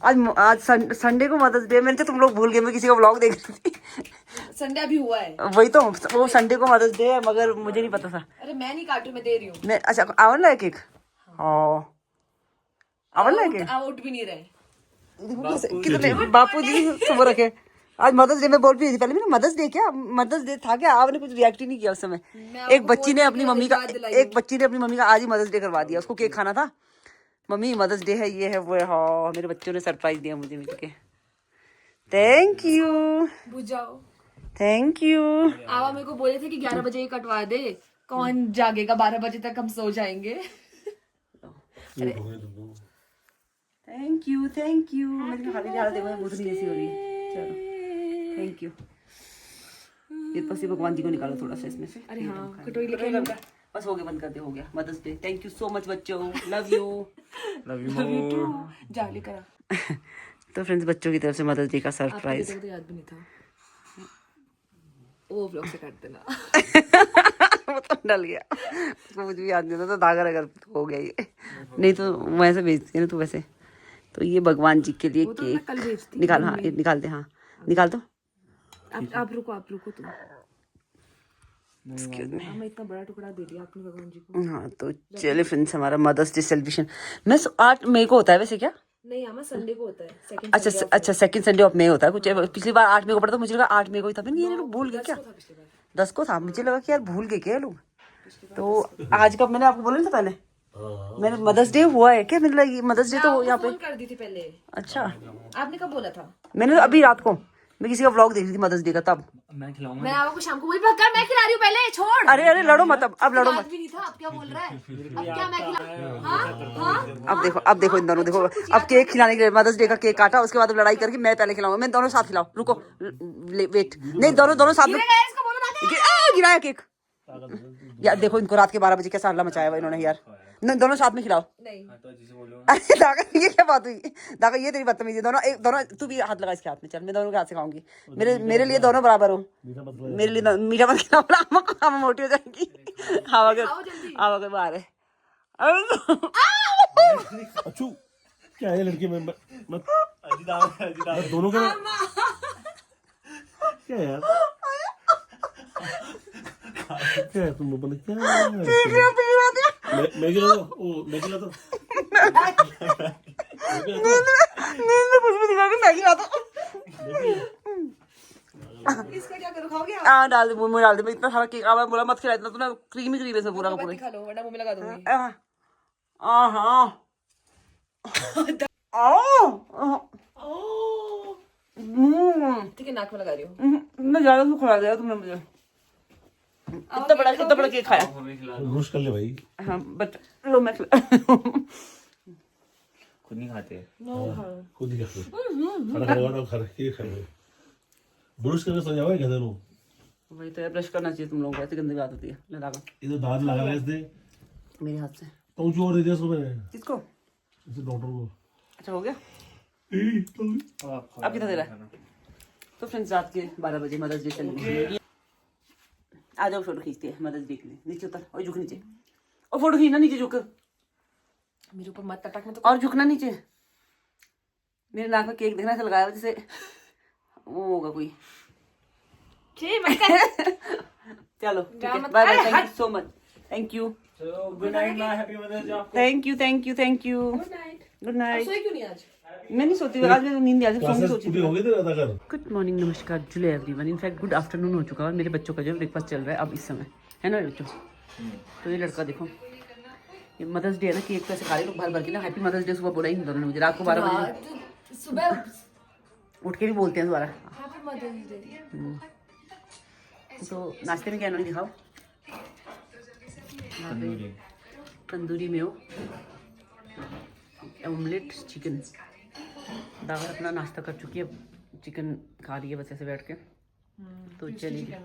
आज संडे को mother's day. मैंने तो तुम लोग भूल गए, मैं किसी का व्लॉग देख रही थी। संडे अभी हुआ है। वही तो, वो संडे को मदर्स डे है, मगर मुझे नहीं पता था। अरे मैं नहीं काटू, मैं दे रही हूँ। मैं अच्छा आवन लाए केक। हाँ आवन लाए केक। आउट भी नहीं रहे। कितने बापू जी सुबह रखे। आज मदर्स डे में बोल भी थी पहले, मैंने मदर्स डे क्या, मदर्स डे था क्या? आपने कुछ रिएक्ट ही नहीं किया उस समय। एक बच्ची ने अपनी मम्मी का आज ही मदर्स डे करवा दिया। उसको केक खाना था, मम्मी मदर्स डे है, ये है वो है। हाँ मेरे बच्चों ने सरप्राइज दिया मुझे मिलके। थैंक यू, बुझाओ। Thank you. आवा मेरे को बोले थे कि 11 बजे कटवा दे, कौन जागेगा, 12 बजे तक हम सो जाएंगे। Thank you thank you. मैं खाली जा रहा देखो, भूतनी जैसी हो रही है। चलो थैंक यू। ये पसी भगवान जी को निकालो थोड़ा सा इसमें से। अरे हाँ कटोरी लेके बस हो गया, बंद कर दे, हो गया mother's day. Thank you so much बच्चों, लव यू। लव यू जा लेकर। तो फ्रेंड्स बच्चों की तरफ से मदर्स डे का सरप्राइज। तो याद भी नहीं था, वो व्लॉग से काट देना। वो तो डल गया, उसको मुझे भी याद नहीं था, तो धागा अगर हो गया ये, नहीं तो वैसे भेजती है ना तू वैसे। तो ये भगवान जी के लिए केक निकाल। हाँ निकाल दे, हाँ निकाल दो। आप रुको तुम। मैं इतना बड़ा टुकड़ा दे दिया आपने भगवान जी को। हाँ तो चलिए फ्रेंड्स, हमारा मदर्स डे सेलिब्रेशन मैं 8 मई को होता है वैसे क्या? नहीं हमें संडे को होता है। अच्छा सेकंड संडे ऑफ मई होता है कुछ। पिछली बार 8 मई को पड़ा था, मुझे लगा 8 मई को ही था। ये लोग भूल गए क्या? 10 को था, मुझे लगा कि यार भूल गए क्या लोग। तो आज का मैंने आपको बोला नहीं था पहले, मैंने मदर्स डे हुआ है क्या? मेरे लगी मदर्स डे तो यहाँ पे कर दी थी पहले। अच्छा आपने कब बोला था? मैंने अभी रात को, मैं किसी का व्लॉग देख रही थी मदर्स डे का, तब मैं खिलाऊंगा। मैं आपको शाम को बोली मैं खिला रही हूँ पहले, छोड़। अरे लड़ो मत, अब लड़ो मत। भी नहीं था, अब क्या बोल रहा है? अब क्या मैं खिला? हाँ अब देखो इन दोनों, देखो अब केक खिलाने के लिए मदर्स डे का केक काटा, उसके बाद लड़ाई करके मैं पहले खिलाऊंगा। मैं दोनों साथ खिलाओ, रुको वेट, नहीं दोनों साथ में। इसको बोलो ना। गिराया केक यार, देखो इनको रात के 12 बजे कैसा हल्ला मचाया हुआ इन्होंने यार। दोनों साथ में खिलाओ। नहीं अरे दागा ये क्या बात हुई? दागा ये तेरी बदतमीजी। दोनों तू भी हाथ लगा इसके हाथ में, चल मैं दोनों के हाथ से खाऊंगी। मेरे लिए दोनों बराबर हो, मेरे लिए मीठा मत खिलाओ, हम मोटी हो जाएंगी। हवा के बाहर है। अच्छू क्या है लड़की में मत दोनों के क्या यार, क्या है तुम बोले क्या मैं गिला दो, मैं गिला दो। कुछ भी दिखा के मैगी ला दो। इसका क्या करो, खाओगे आप? हाँ डाल दे, मुंह में डाल दे। मैं इतना सारा केक आवा बोला मत खिला, इतना तूने क्रीमी है सब पूरा का पूरा। खा लो वरना मुंह में लगा दूंगी। ठीक है नाक में लगा रही हूँ। मैं ज्यादा तो खिला दिया तुमने मुझे, इतना बड़ा केक खाया। रोश कर ले भाई। हाँ बट लो मैं खुद नहीं खाते। खुद ही खाते खाना खा रहे खाए ब्रश करके सो जाओ गधे लोग। वही तो यार, ब्रश करना चाहिए तुम लोगों को, ऐसी गंदी बात होती है। लगा ये तो दांत लगा रहा है इसने मेरे हाथ से। कौन सी और दे दिया उसको मैंने, किसको? इसे डॉक्टर को। अच्छा हो गया। अब कितना दे रहा है? तो फ्रेंड्स रात के 12 बजे मदर्स डे सेलिब्रेशन। आ जाओ फोटो खींचते हैं मदर्स डे के लिए। नीचे उतर और झुक नीचे, और फोटो खींचना, नीचे झुक, मेरे ऊपर मत टटक में तो। और झुकना नीचे। मेरे नाक में केक देखना ऐसा लगाया हुआ जैसे वो होगा कोई। चलो ठीक है, bye bye, thank you so much, thank you, good night ना, हैप्पी मदर्स डे आपको। Thank you. Good night. सोई क्यों नहीं आज? मैं नहीं सोती, आज मैं नींद आ रही है, सोची पूरी हो गई तेरा अदा कर। गुड मॉर्निंग, नमस्कार जुले एवरीवन। इनफैक्ट गुड आफ्टरनून हो चुका है और मेरे बच्चों का जो ब्रेकफास्ट चल रहा है अब इस समय, है ना बच्चों? तो ये लड़का देखो, ये मदर्स डे है ना, केक कैसे खा रहे लोग भर भर के ना। हैप्पी मदर्स डे सुबह बोला ही इन दोनों ने मुझे, रात को 12 बजे सुबह उठ के भी बोलते हैं दोबारा। Happy mother's day. तो नाश्ते में क्या इन्होंने दिखाओ? तंदूरी में हो ऑमलेट चिकन। दावर अपना नाश्ता कर चुकी है, चिकन खा रही है बस ऐसे बैठ के। तो चलिए,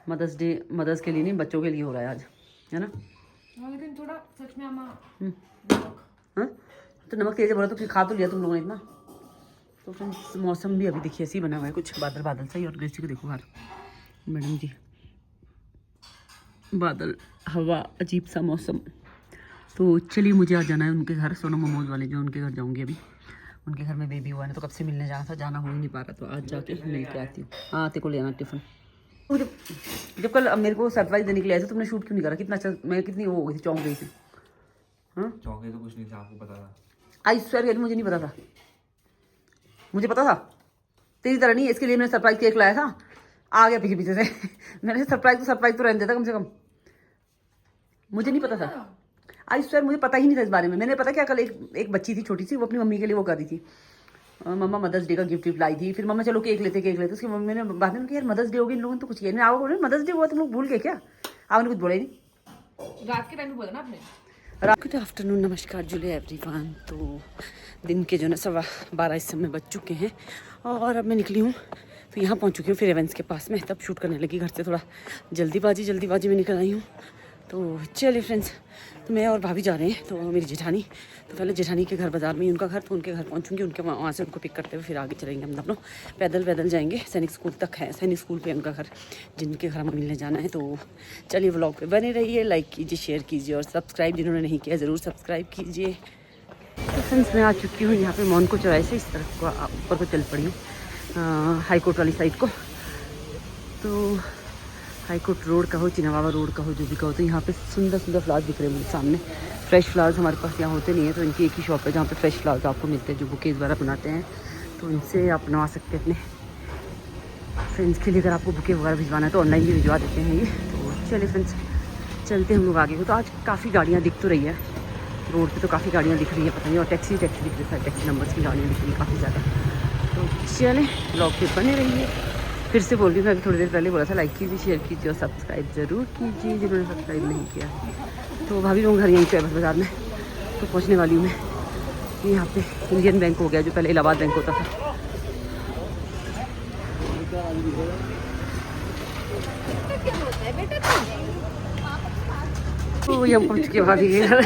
मदर्स डे मदर्स के लिए नहीं, बच्चों के लिए हो रहा है आज, है ना? लेकिन थोड़ा सच में अम्मा हाँ तो नमक तेज बोला तो फिर खा तो लिया तुम लोगों ने इतना। तो फ्रेंड्स मौसम भी अभी देखिए ऐसे ही बना हुआ है, कुछ बादल बादल सा ही। और गैसी को देखो बाहर, मैडम जी, बादल, हवा, अजीब सा मौसम। तो चलिए मुझे आज जाना है उनके घर, सोनो मोमोज वाले जो उनके घर जाऊंगी अभी। उनके घर में बेबी हुआ है तो कब से मिलने जाना था, जाना हो ही नहीं पा रहा, तो आज जाके मिल के आती हूँ। हाँ तेरे को लेना टिफिन। जब कल मेरे को सरप्राइज देने के लिए आए थे तुमने शूट क्यों नहीं करा? कितना अच्छा, मैं कितनी वो हो गई थी, चौंक गई थी। हाँ चौंके तो कुछ नहीं था, आपको पता था। आई स्वेयर मुझे नहीं पता था, मुझे पता था तेरी तरह नहीं। इसके लिए मैंने सरप्राइज केक लाया था, आ गया पीछे पीछे से। मैंने सरप्राइज तो रहने देता कम से कम, मुझे नहीं पता था। आई स्वेयर मुझे पता ही नहीं था इस बारे में। मैंने पता क्या, कल एक बच्ची थी छोटी सी, वो अपनी मम्मी के लिए वो कर रही थी, मम्मा मदर्स डे का गिफ्ट लाई थी। फिर मम्मा चलो केक लेते। उसकी मम्मी ने बाद में यार मदर्स डे होगी इन लोगों ने तो कुछ किया नहीं। आओ बोले मदर्स डे हुआ, तुम लोग भूल गए क्या? आपने कुछ बोला ही नहीं। रात के टाइम में बोला ना आपने। गुड आफ्टरनून, नमस्कार जुले एवरीवन। तो दिन के जो ना 12:15 इस समय बज चुके हैं और अब मैं निकली हूँ, तो यहाँ पहुँच चुकी हूँ फिर एवेंस के पास में। तब शूट करने लगी, घर से थोड़ा जल्दीबाजी में निकल आई हूँ। तो चलिए फ्रेंड्स, तो मैं और भाभी जा रहे हैं, तो मेरी जेठानी, तो पहले जेठानी के घर बाज़ार में ही उनका घर, तो उनके घर पहुँचूँगी, उनके वहाँ से उनको पिक करते हुए फिर आगे चलेंगे हम लोग। पैदल जाएंगे, सैनिक स्कूल तक है, सैनिक स्कूल पे उनका घर, जिनके घर हमें मिलने जाना है। तो चलिए व्लॉग पे बने रहिए, लाइक कीजिए, शेयर कीजिए और सब्सक्राइब जिन्होंने नहीं किया ज़रूर सब्सक्राइब कीजिए। तो फ्रेंड्स मैं आ चुकी हूँ यहाँ पे मोनको चौराहे से इस तरफ को ऊपर को चल पड़ी हूँ, हाई कोर्ट वाली साइड को। तो हाई कोर्ट रोड का हो, चिनाबाबा रोड का हो, जो भी कहो, तो यहाँ पे सुंदर फ्लावर्स दिख रहे हैं मुझे सामने। फ्रेश फ्लावर्स हमारे पास यहाँ होते नहीं है, तो इनकी एक ही शॉप है जहाँ पे फ्रेश फ्लावर्स आपको मिलते हैं, जो बुकेज वगैरह बनाते हैं। तो इनसे आप बनवा सकते हैं अपने फ्रेंड्स के लिए। अगर आपको बुके वगैरह भिजवाना है तो ऑनलाइन भी भिजवा देते हैं ये। तो चलिए फ्रेंड्स चलते हम लोग आगे को। तो आज काफ़ी गाड़ियाँ दिख तो रही है रोड पे, तो काफ़ी गाड़ियाँ दिख रही है, पता नहीं, और टैक्सी दिख रही है, टैक्सी नंबर्स की गाड़ियाँ दिख रही है काफ़ी ज़्यादा। तो चलें ब्लॉग पे बने रहिए। फिर से बोल रही हूँ, मैं अभी थोड़ी देर पहले बोला था लाइक कीजिए, शेयर कीजिए और सब्सक्राइब ज़रूर कीजिए जिन्होंने सब्सक्राइब नहीं किया। तो भाभी लोग घर यहीं पे है बाज़ार में, तो पहुँचने वाली हूँ मैं। यहाँ पे इंडियन बैंक हो गया, जो पहले इलाहाबाद बैंक होता था। तो ये हम पहुँच चुके भाभी के घर,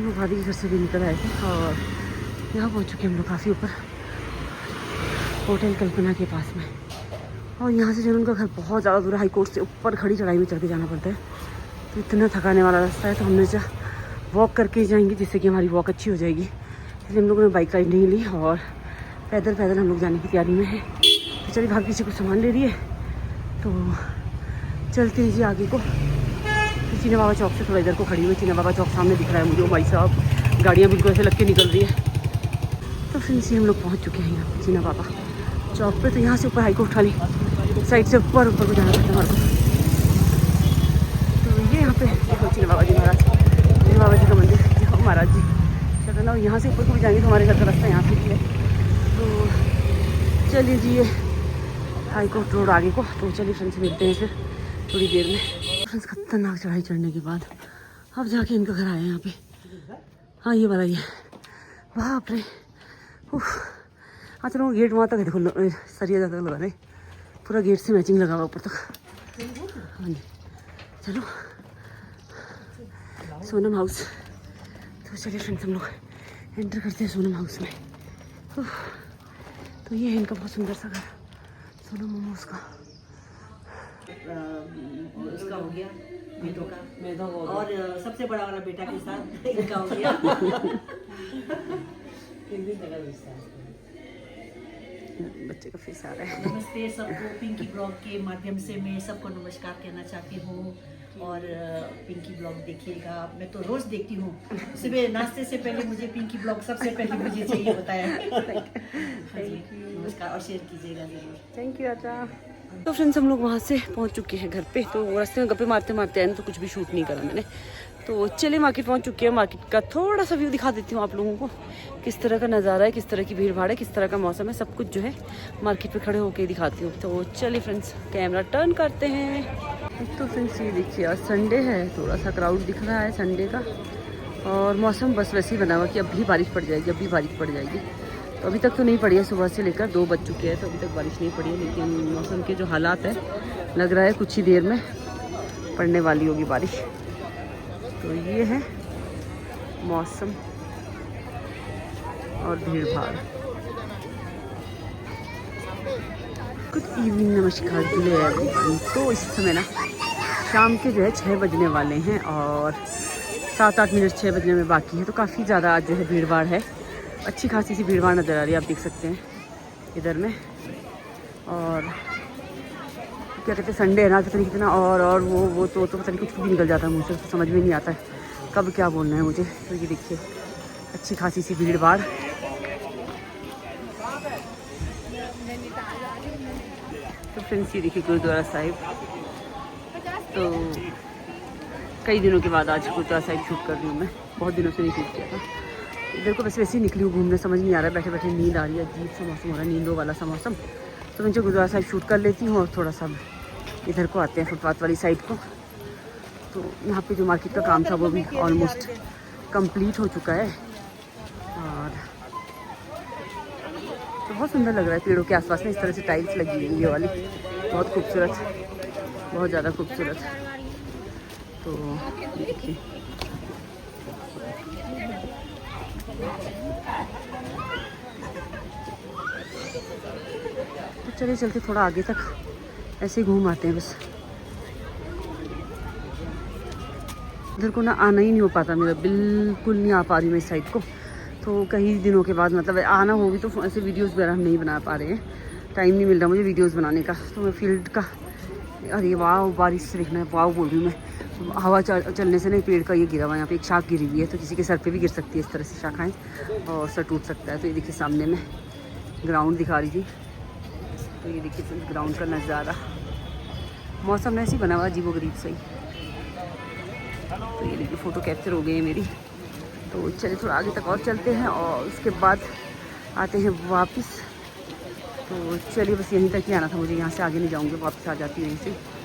भाभी के घर से भी निकल आए थे और यहाँ पहुँच चुके हम लोग काफ़ी ऊपर, होटल कल्पना के पास में। और यहाँ से जो उनका घर बहुत ज़्यादा दूर है, हाई कोर्ट से ऊपर खड़ी चढ़ाई में चढ़ के जाना पड़ता है, तो इतना थकाने वाला रास्ता है। तो हमने जो वॉक करके ही जाएंगे, जिससे कि हमारी वॉक अच्छी हो जाएगी। इसलिए हम लोगों ने बाइक राइड नहीं ली और पैदल हम लोग जाने की तैयारी में है। तो चलिए भाभी पीछे कुछ सामान ले रही है, तो चलते ही जी आगे को। तो चीना बाबा चौक से थोड़ा इधर को खड़ी हुई, चीना बाबा चौक सामने दिख रहा है मुझे। ओ भाई साहब, गाड़ियाँ बिल्कुल ऐसे लग के निकल रही है। तो फिर से हम लोग पहुँच चुके हैं यहाँ चीना बाबा चौक पे। तो यहाँ से ऊपर हाई कोर्ट वाली साइड से ऊपर को जाना पड़ता है हमारे को। तो ये यहाँ पे देखो चीना बाबा जी महाराज, चीना बाबा जी का मंदिर, देखो महाराज जी कहते ना। यहाँ से ऊपर को भी जाएंगे तो हमारे घर का रास्ता यहाँ से ही है। तो चलिए जी, ये हाई कोर्ट रोड आगे को। तो चलिए फ्रेंड्स मिलते हैं फिर थोड़ी देर में। फ्रेंड्स खतरनाक चढ़ाई चढ़ने के बाद अब जाके इनका घर आया यहाँ पे। हाँ ये वाला, ये बाप रे। हाँ चलो गेट वहाँ तक है, देखो सरिया तक लगा रहे, पूरा गेट से मैचिंग लगा हुआ ऊपर तक। हाँ जी चलो सोनम हाउस। तो चलिए फ्रेंड्स हम लोग एंटर करते हैं सोनम हाउस में। तो ये है इनका बहुत सुंदर सा घर, सोनम मोमोज का। उसका हो गया बेटों का, और सबसे बड़ा वाला बेटा के साथ इनका हो गया। बच्चे का फेस आ रहा है। नमस्ते सबको, पिंकी ब्लॉग के माध्यम से मैं सबको नमस्कार कहना चाहती हूँ। और पिंकी ब्लॉग देखिएगा, मैं तो रोज देखती हूँ। सुबह नाश्ते से पहले मुझे पिंकी ब्लॉग सबसे पहले मुझे चाहिए बताया है। नमस्कार और शेयर कीजिएगा जरूर। थैंक यू आचा। तो फ्रेंड्स हम लोग वहाँ से पहुँच चुके हैं घर पे। तो रास्ते में गप्पे मारते मारते आए, तो कुछ भी शूट नहीं करा मैंने। तो चलिए मार्केट पहुँच चुके हैं। मार्केट का थोड़ा सा व्यू दिखा देती हूँ आप लोगों को, किस तरह का नज़ारा है, किस तरह की भीड़ भाड़ है, किस तरह का मौसम है, सब कुछ जो है मार्केट पे खड़े होकर दिखाती हूँ। तो चलिए फ्रेंड्स कैमरा टर्न करते हैं। तो फ्रेंड्स ये देखिए आज संडे है, थोड़ा सा क्राउड दिख रहा है संडे का। और मौसम बस वैसे ही बना हुआ कि अब भी बारिश पड़ जाएगी, अब भी बारिश पड़ जाएगी। तो अभी तक तो नहीं पड़ी है, सुबह से लेकर 2 बज चुके हैं, तो अभी तक बारिश नहीं पड़ी है। लेकिन मौसम के जो हालात है, लग रहा है कुछ ही देर में पड़ने वाली होगी बारिश। तो ये है मौसम और भीड़ भाड़। गुड इवनिंग, नमस्कार जुले एवरीवन। तो इस समय ना शाम के जो है 6 बजने वाले हैं और 7-8 मिनट 6 बजने में बाकी है। तो काफ़ी ज़्यादा आज जो है भीड़ भाड़ है, अच्छी खासी सी भीड़ भाड़ नज़र आ रही है, आप देख सकते हैं इधर में। और क्या कहते हैं संडे है ना, पता नहीं कितना और वो तो पता नहीं कुछ भी निकल जाता है मुझसे, तो समझ में नहीं आता है कब क्या बोलना है मुझे। तो ये देखिए अच्छी खासी सी भीड़ भाड़। तो फ्रेंड्स ये देखिए गुरुद्वारा साहिब, तो कई दिनों के बाद आज गुरुद्वारा साहिब शूट कर रही हूँ मैं, बहुत दिनों से नहीं शूट किया था। इधर को बस वैसे ही निकली हूँ घूमने, समझ नहीं आ रहा है, बैठे बैठे नींद आ रही है, अजीब सा मौसम हो रहा है, नींदों वाला सा मौसम। तो मुझे गुरुद्वारा साहिब शूट कर लेती हूँ और थोड़ा सा इधर को आते हैं फुटपाथ वाली साइड को। तो यहाँ पे जो मार्केट का काम था वो भी ऑलमोस्ट कंप्लीट हो चुका है। और तो बहुत सुंदर लग रहा है पेड़ों के आसपास में इस तरह से टाइल्स लगी हुई है ये वाली, बहुत खूबसूरत, बहुत ज़्यादा खूबसूरत। तो देखिए तो चलिए चलते थोड़ा आगे तक ऐसे ही घूम आते हैं बस। इधर को ना आना ही नहीं हो पाता मेरा, बिल्कुल नहीं आ पा रही मैं इस साइड को। तो कई दिनों के बाद मतलब आना होगी तो ऐसे वीडियोस वगैरह हम नहीं बना पा रहे हैं, टाइम नहीं मिल रहा मुझे वीडियोस बनाने का। तो मैं फील्ड का, अरे वाह बारिश से देखना है, वाह बोल रही हूँ मैं, हवा चलने से ना पेड़ का ये गिरा हुआ है, यहाँ पे एक शाख गिरी हुई है, तो किसी के सर पे भी गिर सकती है इस तरह से शाखाएँ और सर टूट सकता है। तो ये देखिए सामने में ग्राउंड दिखा रही थी, तो ये देखिए ग्राउंड का नज़ारा, मौसम ऐसे ही बना हुआ अजीबोगरीब सही। तो ये देखिए फ़ोटो कैप्चर हो गई है मेरी। तो चलिए थोड़ा आगे तक और चलते हैं और उसके बाद आते हैं वापस। तो चलिए बस यहीं तक ही आना था मुझे, यहाँ से आगे नहीं जाऊँगी, वापस आ जाती हूँ यहीं से।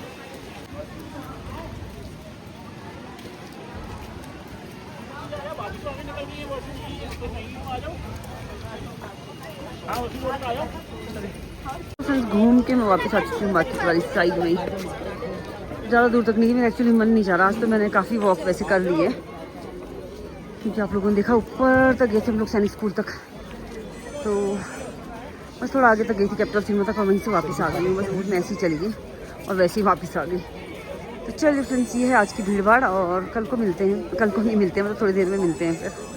घूम के मैं वापस आ चुकी हूँ मार्केट वाली साइड में ही, ज़्यादा दूर तक नहीं, मेरा एक्चुअली मन नहीं चाह रहा। आज तो मैंने काफ़ी वॉक वैसे कर ली है, क्योंकि आप लोगों ने देखा ऊपर तक गए थे हम लोग सैनिक स्कूल तक। तो बस थोड़ा आगे तक गई थी कैपिटल सिनेमा तक और वहीं से वापस आ गई हूँ, बस रोड में ऐसे ही चली गई और वैसे ही वापस आ गई। तो चलिए फ्रेंड्स ये है आज की भीड़ भाड़, और कल को मिलते हैं, कल को नहीं मिलते हैं मतलब थोड़ी देर में मिलते हैं फिर।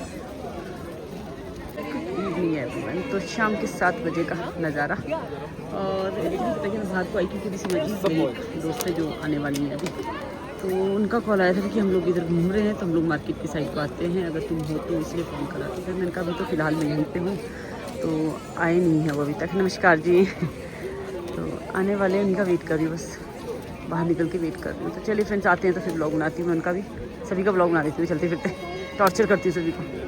एवरीवन, तो शाम के 7 बजे का नज़ारा। और देखिए मैं बाहर को आई क्योंकि मेरी दोस्त है जो आने वाली है अभी, तो उनका कॉल आया था कि हम लोग इधर घूम रहे हैं, तो हम लोग मार्केट की साइड को आते हैं, अगर तुम हो तो इसलिए फ़ोन करा। तो फिर मैंने कहा अभी तो फ़िलहाल मैं यहीं पे हूँ, तो आए नहीं है वो अभी तक। नमस्कार जी। तो आने वाले हैं, उनका वेट कर रही हूँ, बस बाहर निकल के वेट कर रही हूँ। तो चलिए फ्रेंड्स आते हैं तो फिर ब्लॉग बनाती हूँ उनका भी, सभी का ब्लॉग बना देती हूँ चलते फिरते, टॉर्चर करती हूँ सभी को।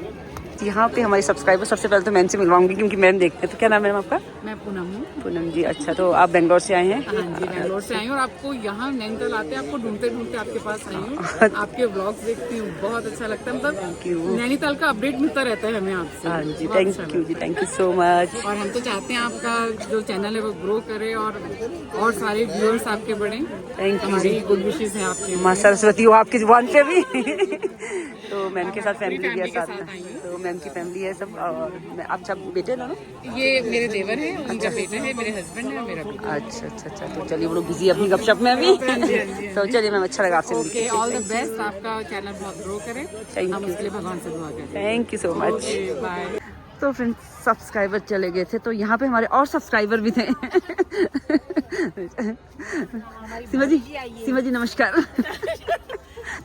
यहाँ पे हमारे सब्सक्राइबर, सबसे पहले तो मैम से मिलवाऊंगी क्योंकि मैम देखते हैं। तो क्या नाम है मैम आपका? मैं पूनम हूँ। पूनम जी, अच्छा तो आप बेंगलोर से आए हैं? हाँ जी, बेंगलोर से आई हूँ और आपको यहाँ नैनीताल आते हैं, आपको ढूंढते ढूंढते आपके पास आई हूँ। आपके व्लॉग्स देखती हूँ, बहुत अच्छा लगता है, मतलब नैनीताल का अपडेट मिलता रहता है हमें आपसे। हाँ जी, थैंक यू जी, थैंक यू सो मच। और हम तो चाहते हैं आपका जो चैनल है वो ग्रो करे और सारे व्यूअर्स आपके बढ़े। Thank you ji, good wishes है आपके। माँ सरस्वती हो आपकी जुबान पे भी। तो मैम के साथ फैमिली के साथ में, तो मैम की फैमिली है सब। और आप सब बेटे ना? ये मेरे देवर है, उनका बेटा है, मेरे हस्बैंड है, मेरा बेटा। अच्छा अच्छा अच्छा, तो चलिए वो लोग बिजी अपनी गपशप में अभी। तो चलिए मैम अच्छा लगा आपसे मिलके। ऑल द बेस्ट, आपका चैनल बहुत ग्रो करे, हम उसके लिए भगवान से दुआ करें। Thank you so much. Bye. तो फ्रेंड्स सब्सक्राइबर चले गए थे, तो यहाँ पे हमारे और सब्सक्राइबर भी थे। सीमा जी नमस्कार।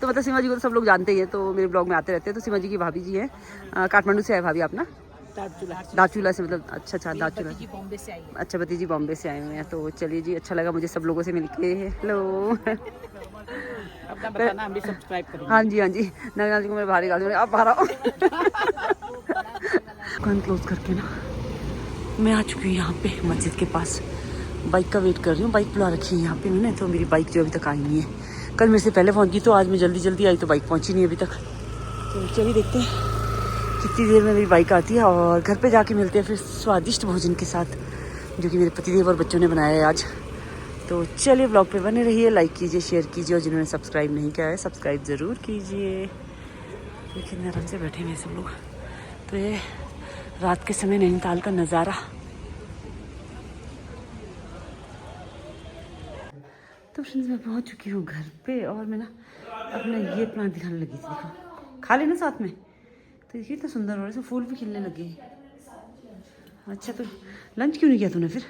तो मतलब सीमा जी को तो सब लोग जानते ही हैं, तो मेरे ब्लॉग में आते रहते हैं। तो सीमा जी की भाभी जी है, काठमांडू से आए भाभी आप ना? दाचूला से, मतलब अच्छा अच्छा दाचूला, अच्छा भतीजी बॉम्बे से आए हुए हैं। तो चलिए जी अच्छा लगा मुझे सब लोगों से मिलके। हेलो, बताना हम भी सब्सक्राइब करेंगे। हाँ जी हाँ जी, नगना जी को मैं बाहर निकाल दूँ, आप बाहर आओ। दुकान क्लोज करके ना मैं आ चुकी हूँ यहाँ पे मस्जिद के पास, बाइक का वेट कर रही हूँ। बाइक बुला रखी है यहाँ पे मैंने, तो मेरी बाइक जो अभी तक आई नहीं है, कल मेरे से पहले पहुँच गई, तो आज मैं जल्दी जल्दी आई तो बाइक पहुँची नहीं अभी तक। तो चलिए देखते हैं कितनी देर में मेरी बाइक आती है, और घर पे जाके मिलते हैं फिर स्वादिष्ट भोजन के साथ, जो कि मेरे पतिदेव और बच्चों ने बनाया है आज। तो चलिए ब्लॉग पे बने रहिए, लाइक कीजिए, शेयर कीजिए, और जिन्होंने सब्सक्राइब नहीं किया है सब्सक्राइब ज़रूर कीजिए। तो कितने आराम से बैठे हुए सब लोग। तो ये रात के समय नैनीताल का नज़ारा। तो फ्रेंड्स मैं पहुंच चुकी हूँ घर पे, और मैं ना अपना ये प्लांट दिखाने लगी थी, देखो खा लेना साथ में। तो देखिए इतना सुंदर हो रहा है, इसमें फूल भी खिलने लगे हैं। अच्छा तो लंच क्यों नहीं किया तूने फिर?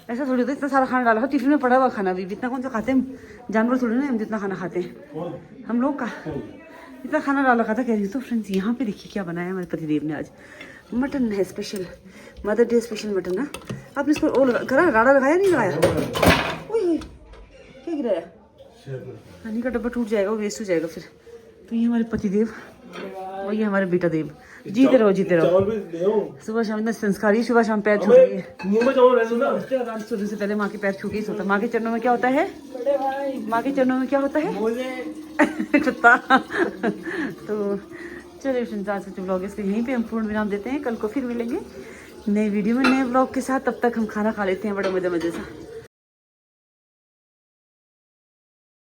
ऐसा थोड़ी होता है, इतना सारा खाना डाला हो टिफिन में पड़ा हुआ खाना भी इतना कौन सा खाते हैं, जानवर थोड़ी ना हम जितना खाना खाते हैं हम लोग का इतना खाना डाला खाता कह रही हूँ। तो फ्रेंड्स यहाँ पे देखिए क्या बनाया हमारे पतिदेव ने आज, मटन है special, mother day special mutton ना। आपने इसको वो करा राड़ा लगाया नहीं लगाया? ओए क्या गिराया? पानी का डब्बा टूट जाएगा, वो वेस्ट हो जाएगा फिर। तो ये हमारे पतिदेव और ये हमारे बेटा देव, जीते रहो जीते रहो। सुबह शाम इतना संस्कारी, सुबह शाम पैर छू रही है। सोने से पहले माँ के पैर छू के ही सोता। माँ के चरणों में क्या होता है? माँ के चरणों में क्या होता है? कुत्ता। तो चलिए फ्रेंड्स आज के ब्लॉग इसके यहीं पे हम पूर्ण विराम देते हैं। कल को फिर मिलेंगे नए वीडियो में नए ब्लॉग के साथ। तब तक हम खाना खा लेते हैं बड़े मजे से।